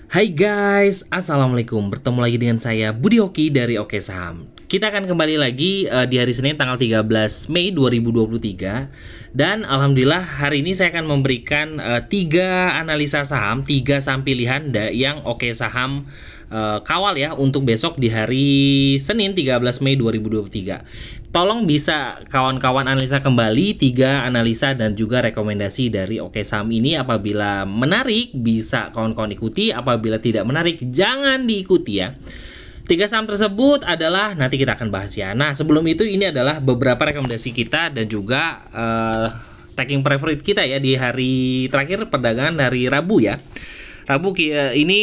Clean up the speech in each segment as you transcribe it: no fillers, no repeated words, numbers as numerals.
Hai guys, Assalamualaikum. Bertemu lagi dengan saya Budi Oki dari Oke Saham. Kita akan kembali lagi di hari Senin tanggal 13 Mei 2023. Dan alhamdulillah hari ini saya akan memberikan 3 analisa saham, 3 saham pilihan yang Oke Saham kawal ya untuk besok di hari Senin 13 Mei 2023. Tolong bisa kawan-kawan analisa kembali 3 analisa dan juga rekomendasi dari Oke Saham ini. Apabila menarik bisa kawan-kawan ikuti, apabila tidak menarik jangan diikuti ya. 3 saham tersebut adalah nanti kita akan bahas ya. Nah sebelum itu ini adalah beberapa rekomendasi kita dan juga tagging favorit kita ya di hari terakhir perdagangan hari Rabu ya. Rabu ini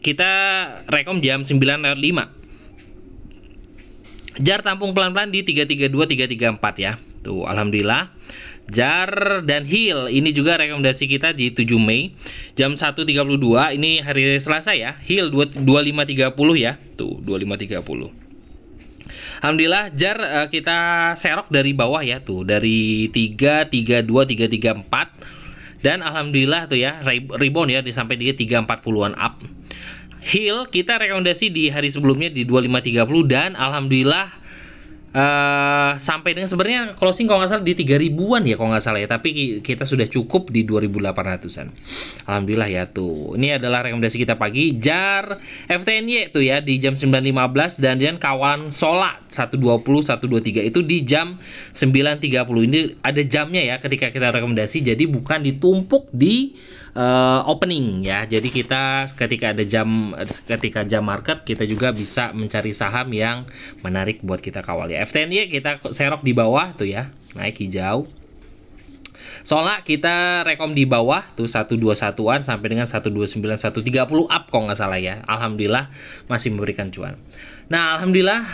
kita rekom jam 9.05. JAR tampung pelan-pelan di 332 334 ya. Tuh alhamdulillah. JAR dan HIL ini juga rekomendasi kita di 7 Mei jam 1.32. Ini hari Selasa ya. HIL 2530 ya. Tuh 2530. Alhamdulillah JAR kita serok dari bawah ya tuh dari 332 334 dan alhamdulillah tuh ya rebound ya sampai di 340-an up. HIL kita rekomendasi di hari sebelumnya di 2530 dan alhamdulillah sampai dengan sebenarnya closing kalau nggak salah di 3000-an ya kalau nggak salah ya, tapi kita sudah cukup di 2800-an. Alhamdulillah ya tuh. Ini adalah rekomendasi kita pagi. JAR FTNY tuh ya di jam 9.15 dan kawan Sola 120 123 itu di jam 9.30. Ini ada jamnya ya ketika kita rekomendasi, jadi bukan ditumpuk di opening ya. Jadi kita ketika jam market kita juga bisa mencari saham yang menarik buat kita kawal ya. FTNY kita serok di bawah tuh ya, naik hijau. Sola kita rekom di bawah tuh 121-an sampai dengan 129 130 up kalau nggak salah ya. Alhamdulillah masih memberikan cuan. Nah alhamdulillah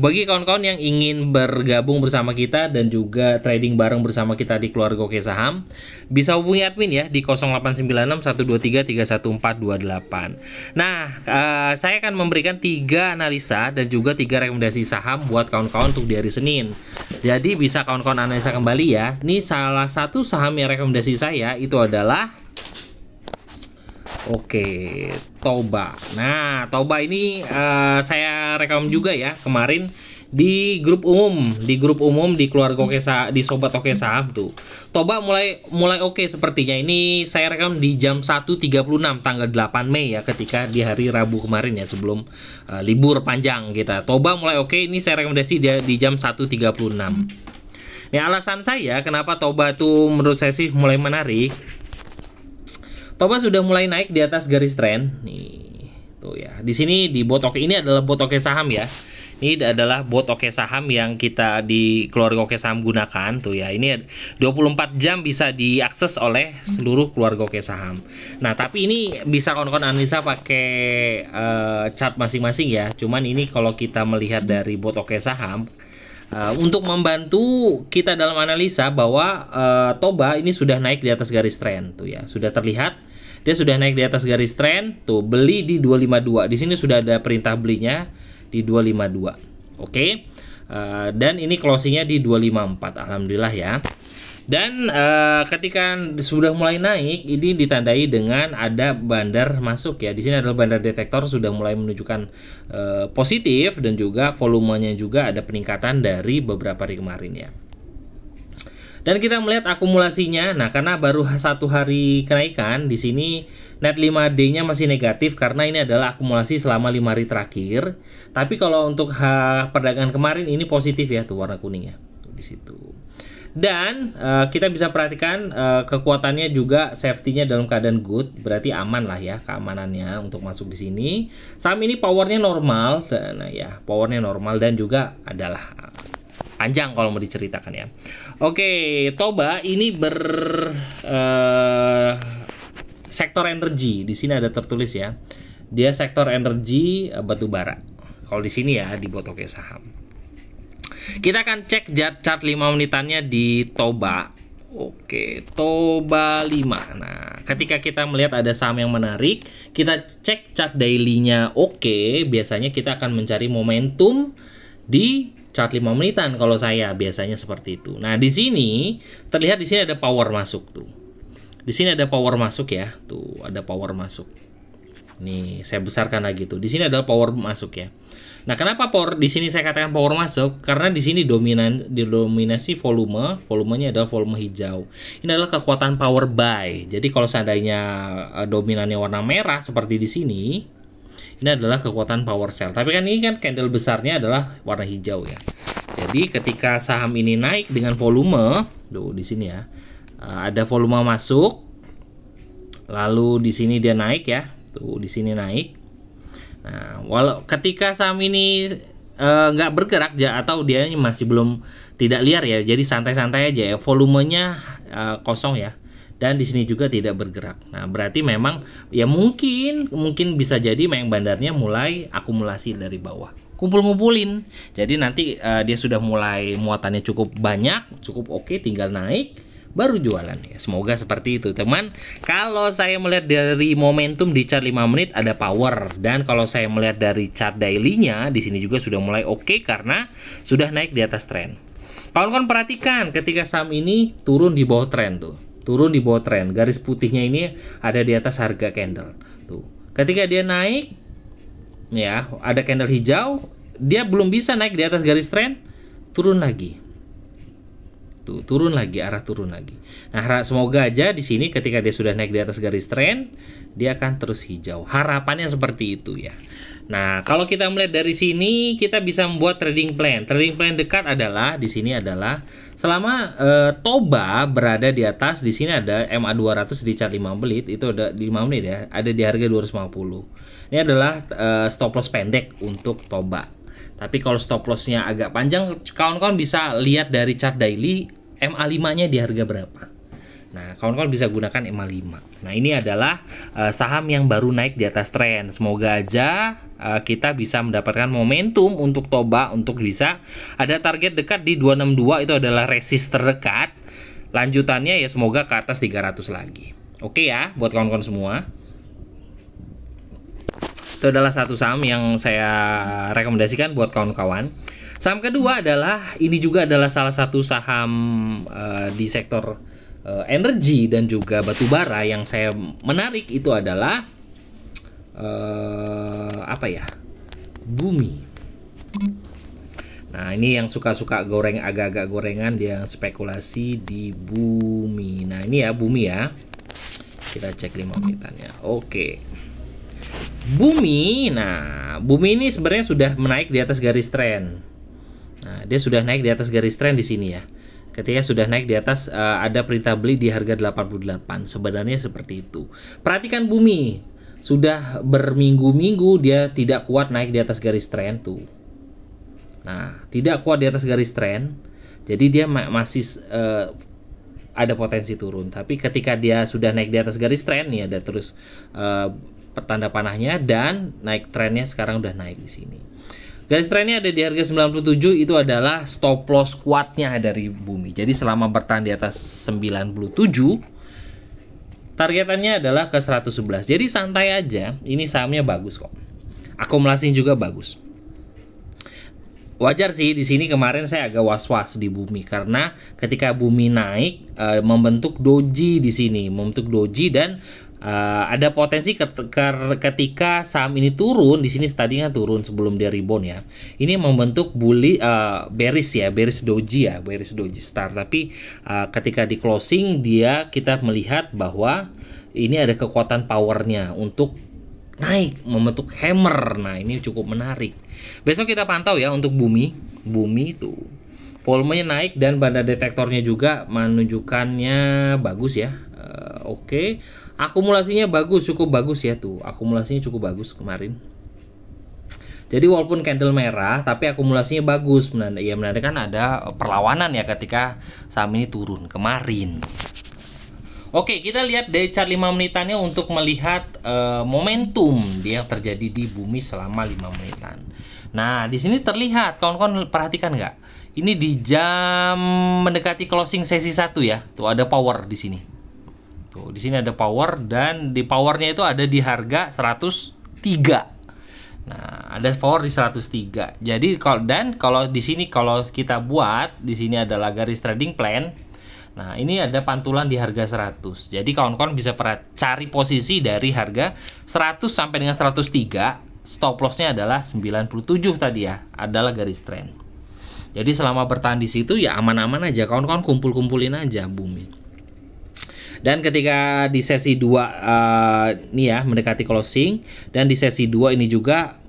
bagi kawan-kawan yang ingin bergabung bersama kita dan juga trading bareng bersama kita di keluarga Oke Saham, bisa hubungi admin ya di 0896 123 31428. Nah saya akan memberikan 3 analisa dan juga 3 rekomendasi saham buat kawan-kawan untuk di hari Senin. Jadi bisa kawan-kawan analisa kembali ya. Ini salah satu saham yang rekomendasi saya itu adalah Toba. Nah, Toba ini saya rekam juga ya kemarin di grup umum di keluarga Oke Saham, di sobat Oke Saham tuh. Toba mulai oke sepertinya. Ini saya rekam di jam 1.36 tanggal 8 Mei ya, ketika di hari Rabu kemarin ya sebelum libur panjang kita. Toba mulai oke, ini saya rekomendasi di jam 1.36. Nih alasan saya kenapa Toba tuh menurut saya sih mulai menarik. Toba sudah mulai naik di atas garis tren. Nih, tuh ya. Di sini di bot Oke, ini adalah bot Oke Saham ya. Ini adalah bot Oke Saham yang kita di keluarga Oke Saham gunakan tuh ya. Ini 24 jam bisa diakses oleh seluruh keluarga Oke Saham. Nah, tapi ini bisa kawan-kawan analisa pakai chart masing-masing ya. Cuman ini kalau kita melihat dari bot Oke Saham untuk membantu kita dalam analisa bahwa Toba ini sudah naik di atas garis tren tuh ya. Sudah terlihat dia sudah naik di atas garis tren tuh, beli di 252. Di sini sudah ada perintah belinya di 252. Oke. Dan ini closingnya di 254. Alhamdulillah ya. Dan ketika sudah mulai naik, ini ditandai dengan ada bandar masuk ya. Di sini adalah bandar detektor sudah mulai menunjukkan positif dan juga volumenya juga ada peningkatan dari beberapa hari kemarin ya. Dan kita melihat akumulasinya. Nah, karena baru 1 hari kenaikan, di sini net 5D-nya masih negatif karena ini adalah akumulasi selama 5 hari terakhir. Tapi kalau untuk perdagangan kemarin ini positif ya, tuh warna kuningnya tuh di situ. Dan kita bisa perhatikan kekuatannya juga, safety-nya dalam keadaan good, berarti aman lah ya keamanannya untuk masuk di sini. Saham ini powernya normal, nah ya powernya normal dan juga adalah panjang kalau mau diceritakan ya. Oke, Toba ini sektor energi. Di sini ada tertulis ya, dia sektor energi batu bara. Kalau di sini ya di bot Oke Saham. Kita akan cek chart 5 menitannya di Toba. Oke, Toba 5. Nah, ketika kita melihat ada saham yang menarik, kita cek chart daily-nya oke, biasanya kita akan mencari momentum di chart 5 menitan kalau saya biasanya seperti itu. Nah, di sini terlihat di sini ada power masuk tuh. Di sini ada power masuk ya. Tuh, ada power masuk. Nih, saya besarkan lagi tuh. Di sini adalah power masuk ya. Nah, kenapa power di sini saya katakan power masuk? Karena di sini didominasi volumenya adalah volume hijau. Ini adalah kekuatan power buy. Jadi kalau seandainya dominannya warna merah seperti di sini, ini adalah kekuatan power sell. Tapi kan ini kan candle besarnya adalah warna hijau ya. Jadi ketika saham ini naik dengan volume, tuh di sini ya, ada volume masuk, lalu di sini dia naik ya, tuh di sini naik. Nah, walau ketika saham ini nggak bergerak ya, atau dia masih belum tidak liar ya, jadi santai-santai aja ya, volumenya kosong ya, dan di sini juga tidak bergerak. Nah, berarti memang ya mungkin bisa jadi memang bandarnya mulai akumulasi dari bawah, kumpul-ngumpulin. Jadi nanti dia sudah mulai muatannya cukup banyak, cukup oke, tinggal naik baru jualan ya. Semoga seperti itu teman. Kalau saya melihat dari momentum di chart 5 menit ada power, dan kalau saya melihat dari chart daily-nya di sini juga sudah mulai oke karena sudah naik di atas tren. Kawan-kawan perhatikan ketika saham ini turun di bawah tren tuh. Turun di bawah tren, garis putihnya ini ada di atas harga candle. Tuh. Ketika dia naik ya, ada candle hijau, dia belum bisa naik di atas garis tren, turun lagi. Tuh, turun lagi, arah turun lagi. Nah, semoga aja di sini ketika dia sudah naik di atas garis tren, dia akan terus hijau. Harapannya seperti itu ya. Nah, kalau kita melihat dari sini, kita bisa membuat trading plan. Trading plan dekat adalah di sini adalah selama TOBA berada di atas, di sini ada MA 200 di chart 5 menit, itu ada di 5 menit ya, ada di harga 250. Ini adalah stop loss pendek untuk TOBA. Tapi kalau stop loss-nya agak panjang, kawan-kawan bisa lihat dari chart daily MA5-nya di harga berapa. Nah, kawan-kawan bisa gunakan MA5. Nah, ini adalah saham yang baru naik di atas tren. Semoga aja kita bisa mendapatkan momentum untuk TOBA, untuk bisa ada target dekat di 262, itu adalah resist terdekat. Lanjutannya ya semoga ke atas 300 lagi. Oke ya, buat kawan-kawan semua. Itu adalah satu saham yang saya rekomendasikan buat kawan-kawan. Saham kedua adalah, ini juga adalah salah satu saham di sektor energi dan juga batu bara yang saya menarik, itu adalah apa ya? Bumi. Nah, ini yang suka-suka goreng, agak-agak gorengan, dia spekulasi di Bumi. Nah, ini ya Bumi ya. Kita cek 5 menitannya. Oke. Bumi, nah Bumi ini sebenarnya sudah menaik di atas garis tren. Nah, dia sudah naik di atas garis tren di sini ya. Ketika sudah naik di atas, ada perintah beli di harga 88. Sebenarnya seperti itu. Perhatikan Bumi, sudah berminggu-minggu dia tidak kuat naik di atas garis tren tuh. Nah, tidak kuat di atas garis tren, jadi dia masih ada potensi turun. Tapi ketika dia sudah naik di atas garis tren, nih ada terus pertanda panahnya, dan naik trennya sekarang udah naik di sini. Garis trennya ada di harga 97, itu adalah stop loss kuatnya dari Bumi. Jadi selama bertahan di atas 97, targetannya adalah ke 111. Jadi santai aja, ini sahamnya bagus kok. Akumulasinya juga bagus. Wajar sih di sini kemarin saya agak was-was di Bumi, karena ketika Bumi naik membentuk doji di sini, membentuk doji, dan ada potensi ketika saham ini turun di sini, tadinya turun sebelum dia rebound ya. Ini membentuk bearish ya, bearish doji ya, bearish doji star. Tapi ketika di closing dia, kita melihat bahwa ini ada kekuatan powernya untuk naik, membentuk hammer. Nah, ini cukup menarik. Besok kita pantau ya untuk Bumi. Bumi itu volumenya naik dan banda detektornya juga menunjukkannya bagus ya. Oke. Akumulasinya bagus, cukup bagus ya tuh. Akumulasinya cukup bagus kemarin. Jadi walaupun candle merah, tapi akumulasinya bagus. Menandakan ada perlawanan ya ketika saham ini turun kemarin. Oke, kita lihat dari chart 5 menitannya untuk melihat momentum yang terjadi di Bumi selama 5 menitan. Nah, di sini terlihat, kawan-kawan perhatikan nggak? Ini di jam mendekati closing sesi 1 ya. Tuh ada power di sini. Tuh, di sini ada power, dan di powernya itu ada di harga 103. Nah, ada power di 103. Jadi kalau di sini kalau kita buat di sini adalah garis trading plan. Nah, ini ada pantulan di harga 100. Jadi kawan-kawan bisa cari posisi dari harga 100 sampai dengan 103. Stop lossnya adalah 97 tadi ya, adalah garis trend. Jadi selama bertahan di situ ya aman-aman aja, kawan-kawan kumpul-kumpulin aja bumi. Dan ketika di sesi 2 nih ya mendekati closing, dan di sesi 2 ini juga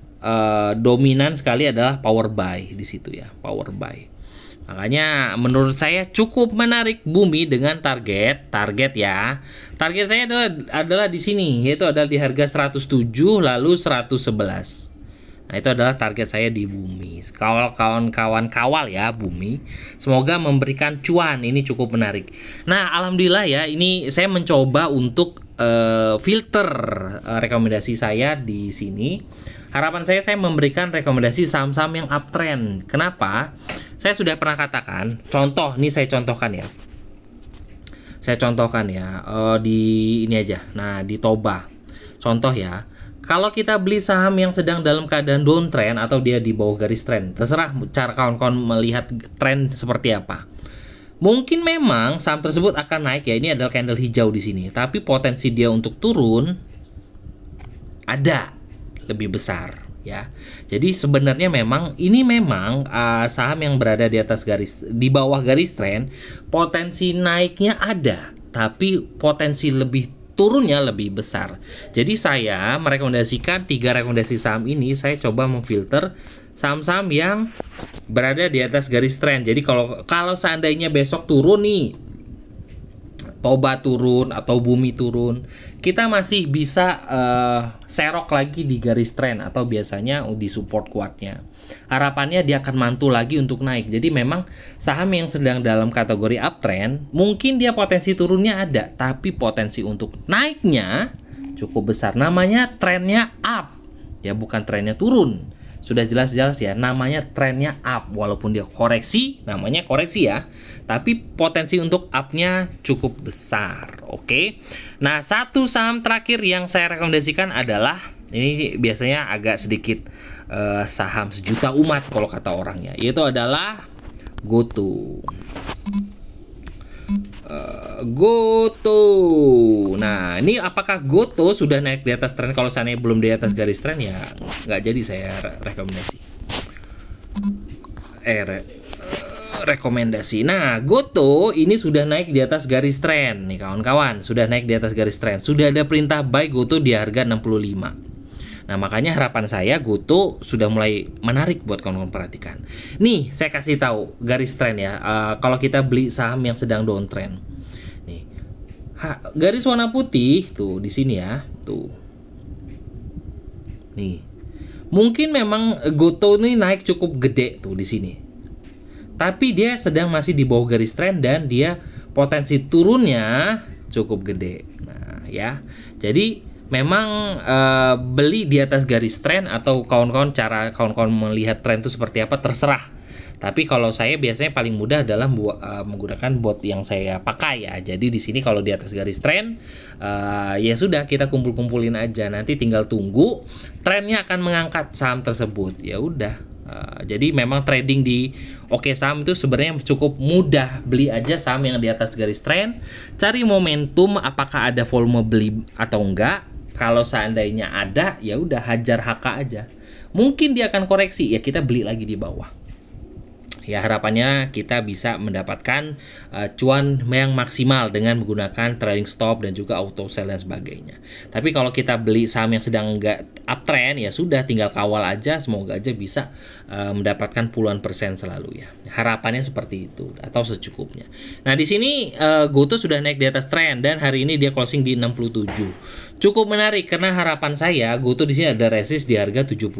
dominan sekali adalah power buy di situ ya, power buy. Makanya menurut saya cukup menarik bumi dengan target ya. Target saya adalah di sini, yaitu adalah di harga 107 lalu 111. Nah, itu adalah target saya di bumi. Kawan-kawan kawal ya bumi. Semoga memberikan cuan, ini cukup menarik. Nah, alhamdulillah ya, ini saya mencoba untuk filter rekomendasi saya di sini. Harapan saya memberikan rekomendasi saham-saham yang uptrend. Kenapa? Saya sudah pernah katakan, contoh, nih saya contohkan ya. Di ini aja. Nah, di Toba. Contoh ya. Kalau kita beli saham yang sedang dalam keadaan downtrend atau dia di bawah garis trend, terserah cara kawan-kawan melihat tren seperti apa. Mungkin memang saham tersebut akan naik ya, ini adalah candle hijau di sini, tapi potensi dia untuk turun ada lebih besar ya. Jadi sebenarnya memang saham yang berada di bawah garis trend, potensi naiknya ada, tapi potensi lebih turunnya lebih besar. Jadi saya merekomendasikan 3 rekomendasi saham ini. Saya coba memfilter saham-saham yang berada di atas garis trend. Jadi kalau seandainya besok turun nih, Toba turun atau bumi turun, kita masih bisa serok lagi di garis trend atau biasanya di support kuatnya. Harapannya dia akan mantul lagi untuk naik. Jadi memang saham yang sedang dalam kategori uptrend, mungkin dia potensi turunnya ada, tapi potensi untuk naiknya cukup besar. Namanya trennya up, ya bukan trennya turun. Sudah jelas-jelas ya, namanya trennya up. Walaupun dia koreksi, namanya koreksi ya, tapi potensi untuk up-nya cukup besar. Oke. Nah, satu saham terakhir yang saya rekomendasikan adalah, ini biasanya agak sedikit saham sejuta umat kalau kata orangnya, yaitu adalah GoTo. Nah, ini apakah GoTo sudah naik di atas tren? Kalau seandainya belum di atas garis tren ya nggak jadi saya rekomendasi. Nah, GoTo ini sudah naik di atas garis tren nih kawan-kawan, sudah naik di atas garis tren. Sudah ada perintah buy GoTo di harga 65. Nah, makanya harapan saya GoTo sudah mulai menarik buat kawan-kawan perhatikan. Nih, saya kasih tahu garis tren ya. Kalau kita beli saham yang sedang downtrend. Nih. Garis warna putih tuh di sini ya, tuh. Nih. Mungkin memang GoTo ini naik cukup gede tuh di sini. Tapi dia sedang masih di bawah garis tren dan dia potensi turunnya cukup gede. Nah, ya. Jadi memang beli di atas garis tren atau kawan-kawan melihat tren itu seperti apa terserah. Tapi kalau saya biasanya paling mudah adalah menggunakan bot yang saya pakai ya. Jadi di sini kalau di atas garis tren ya sudah kita kumpul-kumpulin aja. Nanti tinggal tunggu trennya akan mengangkat saham tersebut. Ya udah. Jadi memang trading di Oke Saham itu sebenarnya cukup mudah. Beli aja saham yang di atas garis tren, cari momentum apakah ada volume beli atau enggak. Kalau seandainya ada, ya udah hajar HK aja. Mungkin dia akan koreksi, ya kita beli lagi di bawah. Ya harapannya kita bisa mendapatkan cuan yang maksimal dengan menggunakan trailing stop dan juga auto sell dan sebagainya. Tapi kalau kita beli saham yang sedang nggak uptrend, ya sudah tinggal kawal aja, semoga aja bisa mendapatkan puluhan persen selalu ya. Harapannya seperti itu atau secukupnya. Nah, di sini GoTo sudah naik di atas tren dan hari ini dia closing di 67. Cukup menarik karena harapan saya GoTo di sini ada resist di harga 76.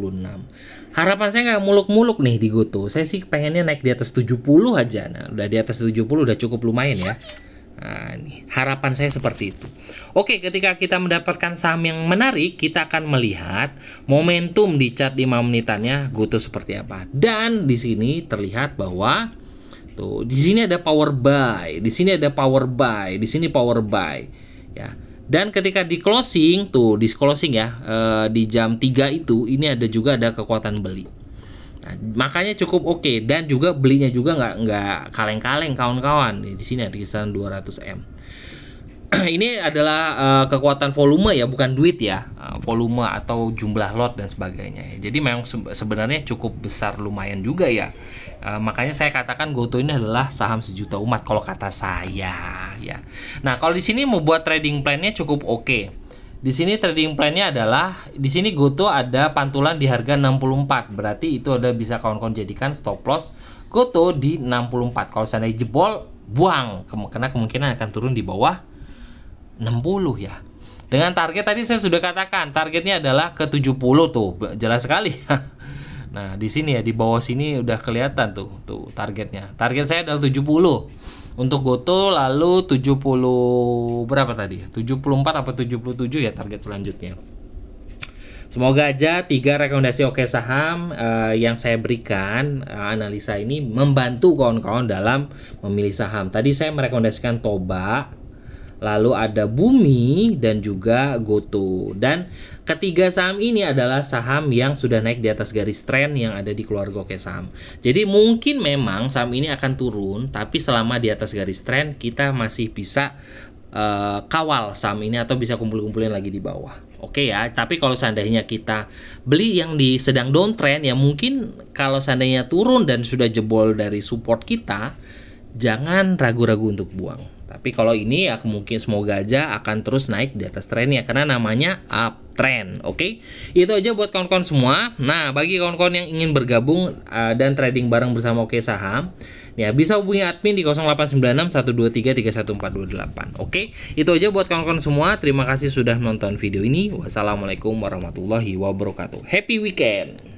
Harapan saya nggak muluk-muluk nih di GoTo. Saya sih pengennya naik di atas 70 aja. Nah, udah di atas 70 udah cukup lumayan ya. Nah, ini harapan saya seperti itu. Oke, ketika kita mendapatkan saham yang menarik, kita akan melihat momentum di chart 5 menitannya GoTo seperti apa. Dan di sini terlihat bahwa tuh di sini ada power buy, di sini ada power buy, di sini power buy ya. Dan ketika di closing tuh, di closing ya di jam 3 itu ini ada kekuatan beli. Nah, makanya cukup oke, dan juga belinya juga nggak kaleng-kaleng kawan-kawan. Di sini ada kisaran 200M. Ini adalah kekuatan volume ya, bukan duit ya, volume atau jumlah lot dan sebagainya. Jadi memang sebenarnya cukup besar, lumayan juga ya. Makanya saya katakan GoTo ini adalah saham sejuta umat kalau kata saya ya. Nah, kalau di sini mau buat trading plan-nya cukup oke. Di sini trading plan-nya adalah, di sini GoTo ada pantulan di harga 64. Berarti itu ada bisa kawan-kawan jadikan stop loss GoTo di 64. Kalau seandainya jebol, buang, karena kemungkinan akan turun di bawah 60 ya. Dengan target tadi saya sudah katakan, targetnya adalah ke 70 tuh, jelas sekali. Nah, di sini ya, di bawah sini udah kelihatan tuh targetnya. Target saya adalah 70 untuk GoTo, lalu 70 berapa tadi? 74 apa 77 ya target selanjutnya. Semoga aja 3 rekomendasi oke saham yang saya berikan, analisa ini membantu kawan-kawan dalam memilih saham. Tadi saya merekomendasikan Toba, lalu ada Bumi, dan juga GoTo. Dan ketiga saham ini adalah saham yang sudah naik di atas garis tren yang ada di keluarga oke saham. Jadi mungkin memang saham ini akan turun, tapi selama di atas garis tren kita masih bisa kawal saham ini atau bisa kumpul-kumpulin lagi di bawah. Oke ya, tapi kalau seandainya kita beli yang di sedang downtrend, ya mungkin kalau seandainya turun dan sudah jebol dari support kita, jangan ragu-ragu untuk buang. Tapi kalau ini ya mungkin semoga aja akan terus naik di atas trennya, karena namanya uptrend. Oke, itu aja buat kawan-kawan semua. Nah, bagi kawan-kawan yang ingin bergabung dan trading bareng bersama Oke Saham, ya bisa hubungi admin di 0896 123 31428. Oke, itu aja buat kawan-kawan semua. Terima kasih sudah nonton video ini. Wassalamualaikum warahmatullahi wabarakatuh. Happy weekend.